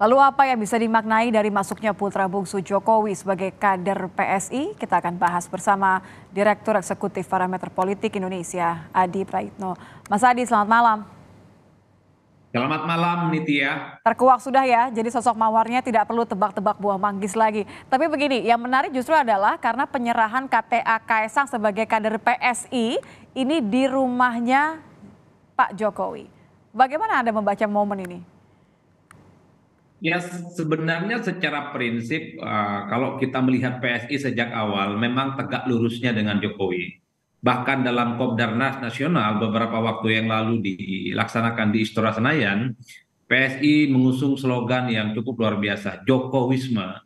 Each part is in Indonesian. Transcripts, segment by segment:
Lalu apa yang bisa dimaknai dari masuknya putra bungsu Jokowi sebagai kader PSI? Kita akan bahas bersama Direktur Eksekutif Parameter Politik Indonesia, Adi Praitno. Mas Adi, selamat malam. Selamat malam Nitya. Terkuak sudah ya, jadi sosok mawarnya tidak perlu tebak-tebak buah manggis lagi. Tapi begini, yang menarik justru adalah karena penyerahan KTA Kaisang sebagai kader PSI ini di rumahnya Pak Jokowi. Bagaimana Anda membaca momen ini? Ya sebenarnya secara prinsip kalau kita melihat PSI sejak awal memang tegak lurusnya dengan Jokowi. Bahkan dalam Kopdarnas Nasional beberapa waktu yang lalu dilaksanakan di Istora Senayan, PSI mengusung slogan yang cukup luar biasa, Jokowisme.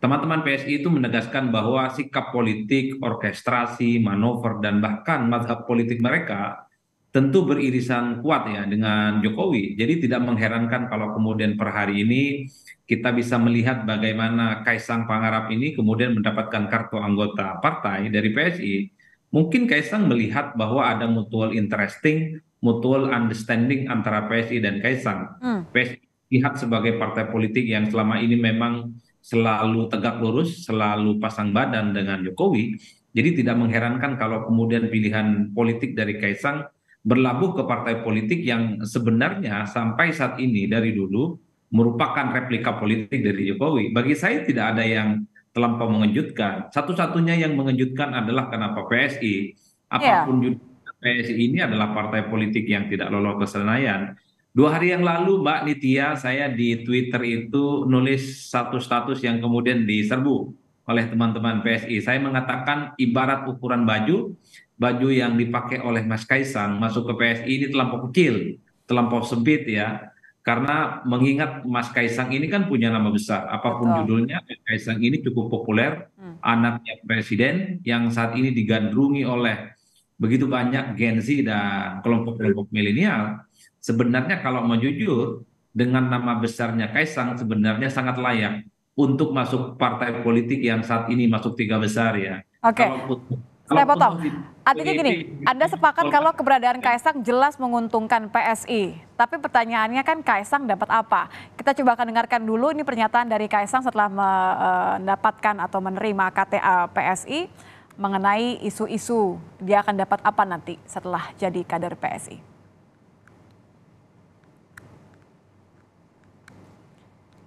Teman-teman PSI itu menegaskan bahwa sikap politik, orkestrasi, manuver, dan bahkan mazhab politik mereka tentu beririsan kuat ya dengan Jokowi. Jadi tidak mengherankan kalau kemudian per hari ini kita bisa melihat bagaimana Kaisang Pangarap ini kemudian mendapatkan kartu anggota partai dari PSI. Mungkin Kaisang melihat bahwa ada mutual interesting, mutual understanding antara PSI dan Kaisang. Hmm. PSI lihat sebagai partai politik yang selama ini memang selalu tegak lurus, selalu pasang badan dengan Jokowi. Jadi tidak mengherankan kalau kemudian pilihan politik dari Kaisang berlabuh ke partai politik yang sebenarnya sampai saat ini dari dulu merupakan replika politik dari Jokowi. Bagi saya tidak ada yang terlampau mengejutkan. Satu-satunya yang mengejutkan adalah kenapa PSI, Iya. apapun judul PSI ini adalah partai politik yang tidak lolos ke Senayan. 2 hari yang lalu, Mbak Nitya, saya di Twitter itu nulis satu status yang kemudian diserbu oleh teman-teman PSI. Saya mengatakan ibarat ukuran baju, baju yang dipakai oleh Mas Kaisang masuk ke PSI ini terlampau kecil, terlampau sempit ya. Karena mengingat Mas Kaisang ini kan punya nama besar, apapun Betul. judulnya, Mas Kaisang ini cukup populer, Hmm. anaknya presiden yang saat ini digandrungi oleh begitu banyak Gen Z dan kelompok-kelompok milenial. Sebenarnya kalau mau jujur, dengan nama besarnya Kaisang sebenarnya sangat layak untuk masuk partai politik yang saat ini masuk 3 besar ya. Oke, Kalaupun saya kalaupun potong. toh di Artinya PDIP, gini, Anda sepakat kalau keberadaan ya. Kaisang jelas menguntungkan PSI. Tapi pertanyaannya kan Kaisang dapat apa? Kita coba akan dengarkan dulu ini pernyataan dari Kaisang setelah mendapatkan atau menerima KTA PSI mengenai isu-isu dia akan dapat apa nanti setelah jadi kader PSI.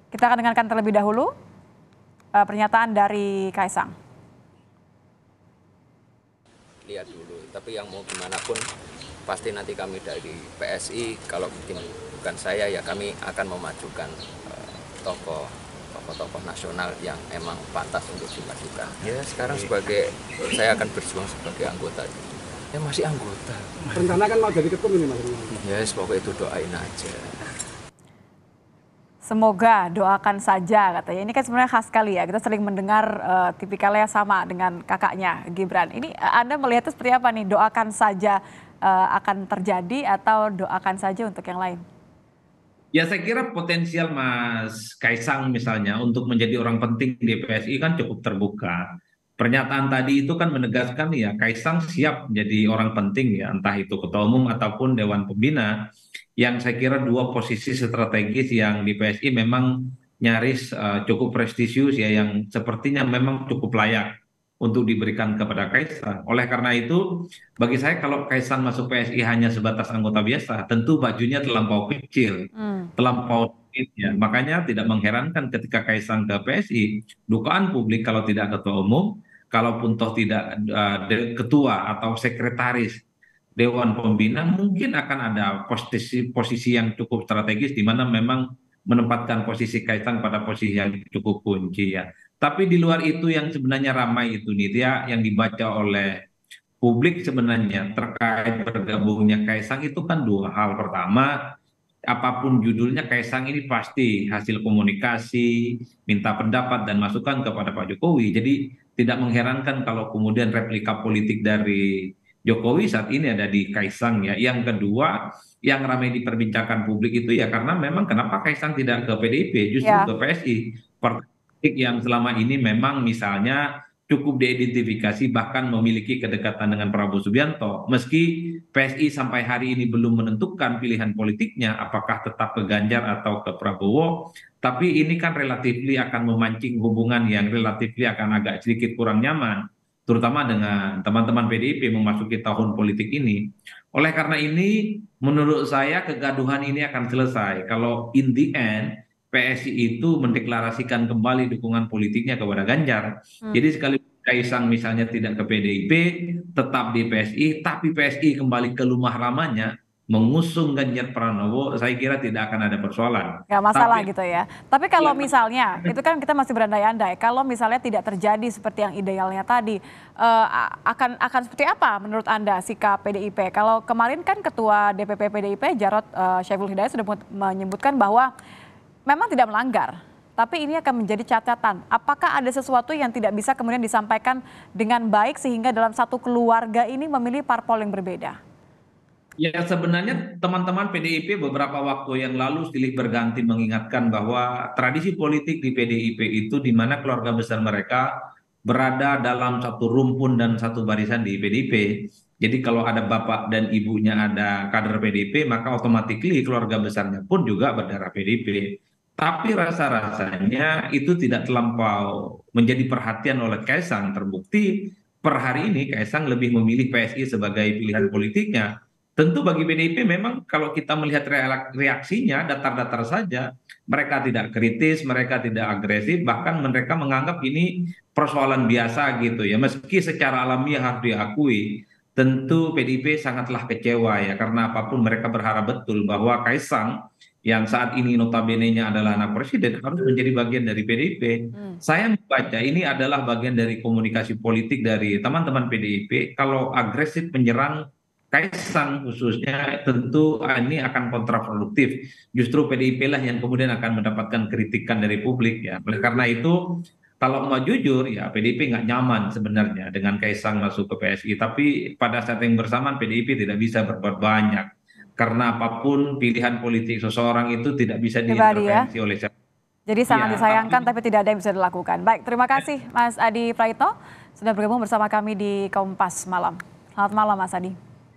Kita akan dengarkan terlebih dahulu pernyataan dari Kaisang. Lihat dulu, tapi yang mau gimana pun pasti nanti kami dari PSI, kalau mungkin bukan saya ya kami akan memajukan tokoh-tokoh nasional yang emang pantas untuk dimajukan. Ya sekarang sebagai saya akan berjuang sebagai anggota. Ya masih anggota. Rencana kan mau jadi ketum ini Mas. Ya pokoknya itu doain aja. Semoga doakan saja katanya. Ini kan sebenarnya khas sekali ya. Kita sering mendengar tipikalnya sama dengan kakaknya Gibran. Ini Anda melihatnya seperti apa nih? Doakan saja akan terjadi atau doakan saja untuk yang lain? Ya saya kira potensial Mas Kaisang misalnya untuk menjadi orang penting di PSI kan cukup terbuka. Pernyataan tadi itu kan menegaskan ya Kaisang siap menjadi orang penting ya entah itu ketua umum ataupun dewan pembina yang saya kira dua posisi strategis yang di PSI memang nyaris cukup prestisius ya yang sepertinya memang cukup layak untuk diberikan kepada Kaisang. Oleh karena itu bagi saya kalau Kaisang masuk PSI hanya sebatas anggota biasa tentu bajunya terlampau kecil, Hmm. terlampau sempit ya. Makanya tidak mengherankan ketika Kaisang ke PSI, dugaan publik kalau tidak ketua umum, kalaupun toh tidak ketua atau sekretaris Dewan Pembina, mungkin akan ada posisi yang cukup strategis di mana memang menempatkan posisi Kaisang pada posisi yang cukup kunci ya. Tapi di luar itu yang sebenarnya ramai itu nih dia yang dibaca oleh publik sebenarnya terkait bergabungnya Kaisang itu kan dua hal. Pertama, apapun judulnya Kaisang ini pasti hasil komunikasi, minta pendapat dan masukan kepada Pak Jokowi. Jadi tidak mengherankan kalau kemudian replika politik dari Jokowi saat ini ada di Kaisang ya. Yang kedua, yang ramai diperbincangkan publik itu ya karena memang kenapa Kaisang tidak ke PDIP, justru Ya. ke PSI. Partai politik yang selama ini memang misalnya cukup diidentifikasi bahkan memiliki kedekatan dengan Prabowo Subianto. Meski PSI sampai hari ini belum menentukan pilihan politiknya, apakah tetap ke Ganjar atau ke Prabowo, tapi ini kan relatifly akan memancing hubungan yang relatifly akan agak sedikit kurang nyaman, terutama dengan teman-teman PDIP memasuki tahun politik ini. Oleh karena ini, menurut saya kegaduhan ini akan selesai kalau in the end PSI itu mendeklarasikan kembali dukungan politiknya kepada Ganjar. Jadi sekali Kaisang misalnya tidak ke PDIP, tetap di PSI, tapi PSI kembali ke rumah lamanya, mengusung Ganjar Pranowo, saya kira tidak akan ada persoalan. Nggak masalah Tapi gitu ya. Tapi kalau ya, misalnya, itu kan kita masih berandai-andai, kalau misalnya tidak terjadi seperti yang idealnya tadi, akan seperti apa menurut Anda sikap PDIP? Kalau kemarin kan Ketua DPP PDIP, Jarod Saiful Hidayat sudah menyebutkan bahwa memang tidak melanggar, tapi ini akan menjadi catatan. Apakah ada sesuatu yang tidak bisa kemudian disampaikan dengan baik sehingga dalam satu keluarga ini memilih parpol yang berbeda? ya sebenarnya teman-teman PDIP beberapa waktu yang lalu silih berganti mengingatkan bahwa tradisi politik di PDIP itu di mana keluarga besar mereka berada dalam satu rumpun dan satu barisan di PDIP. Jadi kalau ada bapak dan ibunya ada kader PDIP, maka otomatis keluarga besarnya pun juga berdarah PDIP. Tapi rasa-rasanya itu tidak terlampau menjadi perhatian oleh Kaisang. Terbukti per hari ini Kaisang lebih memilih PSI sebagai pilihan politiknya. Tentu bagi PDIP memang kalau kita melihat reaksinya datar-datar saja, mereka tidak kritis, mereka tidak agresif, bahkan mereka menganggap ini persoalan biasa gitu ya. Meski secara alamiah harus diakui, tentu PDIP sangatlah kecewa ya karena apapun mereka berharap betul bahwa Kaisang yang saat ini notabene-nya adalah anak presiden harus menjadi bagian dari PDIP. Saya membaca ini adalah bagian dari komunikasi politik dari teman-teman PDIP. Kalau agresif menyerang Kaisang khususnya tentu ini akan kontraproduktif. Justru PDIP lah yang kemudian akan mendapatkan kritikan dari publik ya. Oleh karena itu kalau mau jujur ya PDIP nggak nyaman sebenarnya dengan Kaisang masuk ke PSI. Tapi pada saat yang bersamaan PDIP tidak bisa berbuat banyak. Karena apapun pilihan politik seseorang itu tidak bisa Pribadi ya. diintervensi oleh siapa. Jadi sangat Ya, disayangkan tapi tapi tidak ada yang bisa dilakukan. Baik, terima kasih Mas Adi Praitno sudah bergabung bersama kami di Kompas Malam. Selamat malam Mas Adi.